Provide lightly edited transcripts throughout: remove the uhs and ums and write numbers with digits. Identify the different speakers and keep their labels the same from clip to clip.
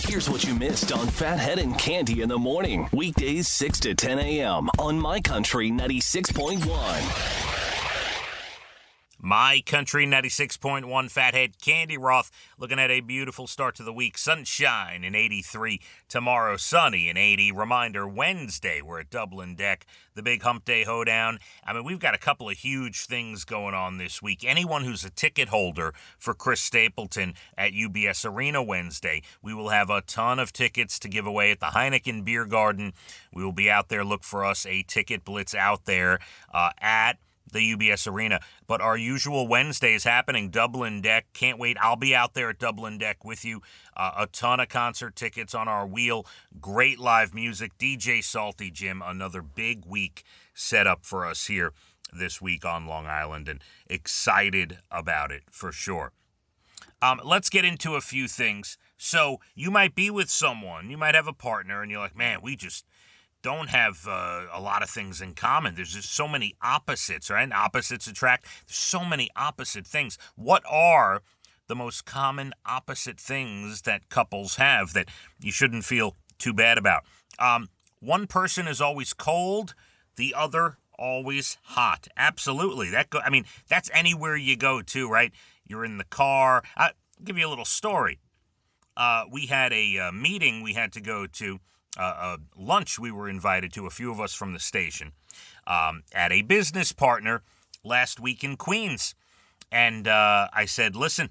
Speaker 1: Here's what you missed on Phathead and Cande in the morning. Weekdays 6 to 10 a.m. on My Country 96.1.
Speaker 2: My Country 96.1, Phathead, Cande Roth, looking at a beautiful start to the week. Sunshine in 83. Tomorrow, sunny in 80. Reminder, Wednesday, we're at Dublin Deck. The big Hump Day Hoedown. I mean, we've got a couple of huge things going on this week. Anyone who's a ticket holder for Chris Stapleton at UBS Arena Wednesday, we will have a ton of tickets to give away at the Heineken Beer Garden. We will be out there. Look for us, a ticket blitz out there at the UBS Arena. But our usual Wednesday is happening, Dublin Deck. Can't wait. I'll be out there at Dublin Deck with you. A ton of concert tickets on our wheel. Great live music. DJ Salty Jim, another big week set up for us here this week on Long Island, and excited about it for sure. Let's get into a few things. So you might be with someone, you might have a partner, and you're like, man, we just don't have a lot of things in common. There's just so many opposites, right? Opposites attract. There's so many opposite things. What are the most common opposite things that couples have that you shouldn't feel too bad about? One person is always cold, the other always hot. Absolutely. That's anywhere you go to, right? You're in the car. I'll give you a little story. We had a meeting we had to go to. A lunch we were invited to, a few of us from the station, at a business partner last week in Queens. And I said, listen,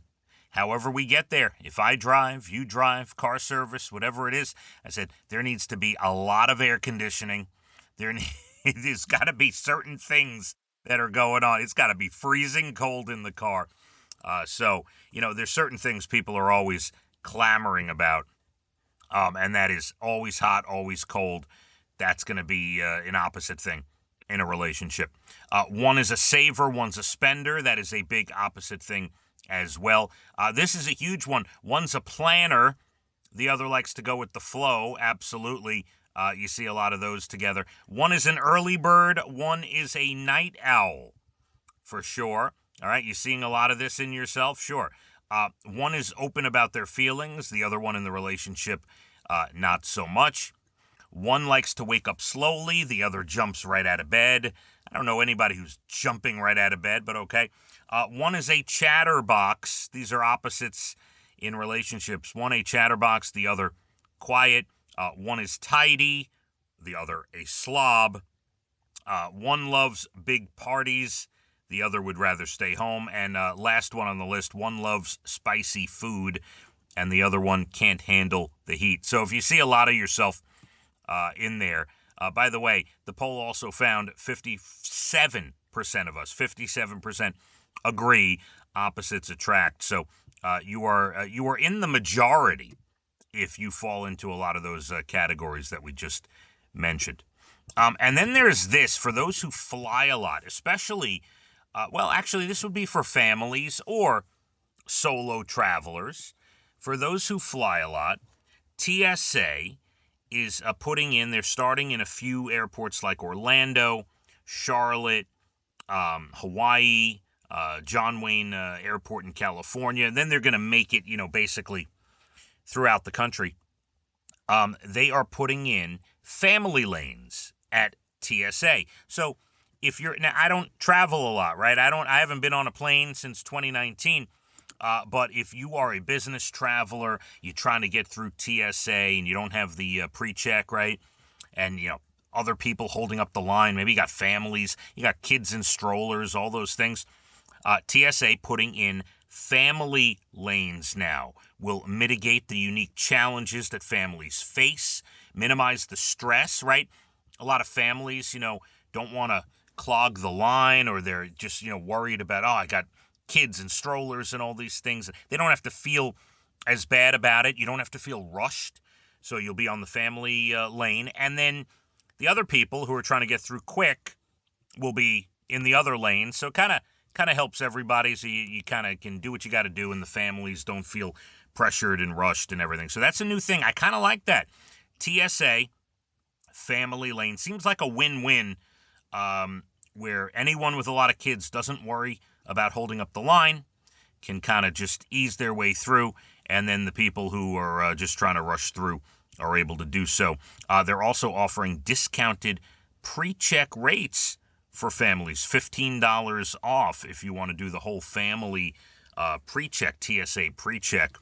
Speaker 2: however we get there, if I drive, you drive, car service, whatever it is, I said, there needs to be a lot of air conditioning. There's got to be certain things that are going on. It's got to be freezing cold in the car. So, there's certain things people are always clamoring about. And that is always hot, always cold. That's going to be an opposite thing in a relationship. One is a saver, one's a spender. That is a big opposite thing as well. This is a huge one. One's a planner. The other likes to go with the flow. Absolutely. You see a lot of those together. One is an early bird. One is a night owl, for sure. All right, you seeing a lot of this in yourself? Sure. One is open about their feelings. The other one in the relationship, not so much. One likes to wake up slowly. The other jumps right out of bed. I don't know anybody who's jumping right out of bed, but okay. One is a chatterbox. These are opposites in relationships. One a chatterbox, the other quiet. One is tidy, the other a slob. One loves big parties. The other would rather stay home. And last one on the list, one loves spicy food, and the other one can't handle the heat. So if you see a lot of yourself in there, by the way, the poll also found 57% of us, 57% agree opposites attract. So you are in the majority if you fall into a lot of those categories that we just mentioned. And then there's this, for those who fly a lot, especially... actually, this would be for families or solo travelers. For those who fly a lot, TSA is they're starting in a few airports like Orlando, Charlotte, Hawaii, John Wayne Airport in California. And then they're going to make it, basically throughout the country. They are putting in family lanes at TSA. So, I don't travel a lot, right? I haven't been on a plane since 2019. But if you are a business traveler, you're trying to get through TSA and you don't have the pre-check, right? And, other people holding up the line. Maybe you got families, you got kids in strollers, all those things. TSA putting in family lanes now will mitigate the unique challenges that families face, minimize the stress, right? A lot of families, don't want to clog the line, or they're just, worried about, I got kids and strollers and all these things. They don't have to feel as bad about it. You don't have to feel rushed. So you'll be on the family lane. And then the other people who are trying to get through quick will be in the other lane. So kind of helps everybody. So you kind of can do what you got to do, and the families don't feel pressured and rushed and everything. So that's a new thing. I kind of like that. TSA family lane seems like a win-win, where anyone with a lot of kids doesn't worry about holding up the line, can kind of just ease their way through, and then the people who are just trying to rush through are able to do so. They're also offering discounted pre-check rates for families, $15 off if you want to do the whole family pre-check, TSA pre-check,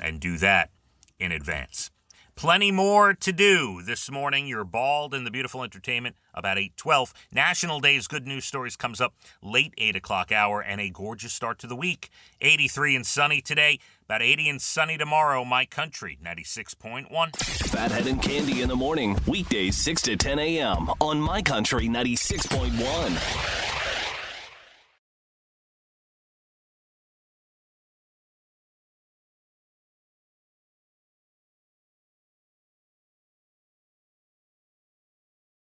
Speaker 2: and do that in advance. Plenty more to do this morning. You're Bald and the Beautiful Entertainment about 8:12. National Day's Good News Stories comes up late 8 o'clock hour, and a gorgeous start to the week. 83 and sunny today, about 80 and sunny tomorrow. My Country 96.1.
Speaker 1: Phathead and Cande in the morning, weekdays 6 to 10 a.m. on My Country 96.1.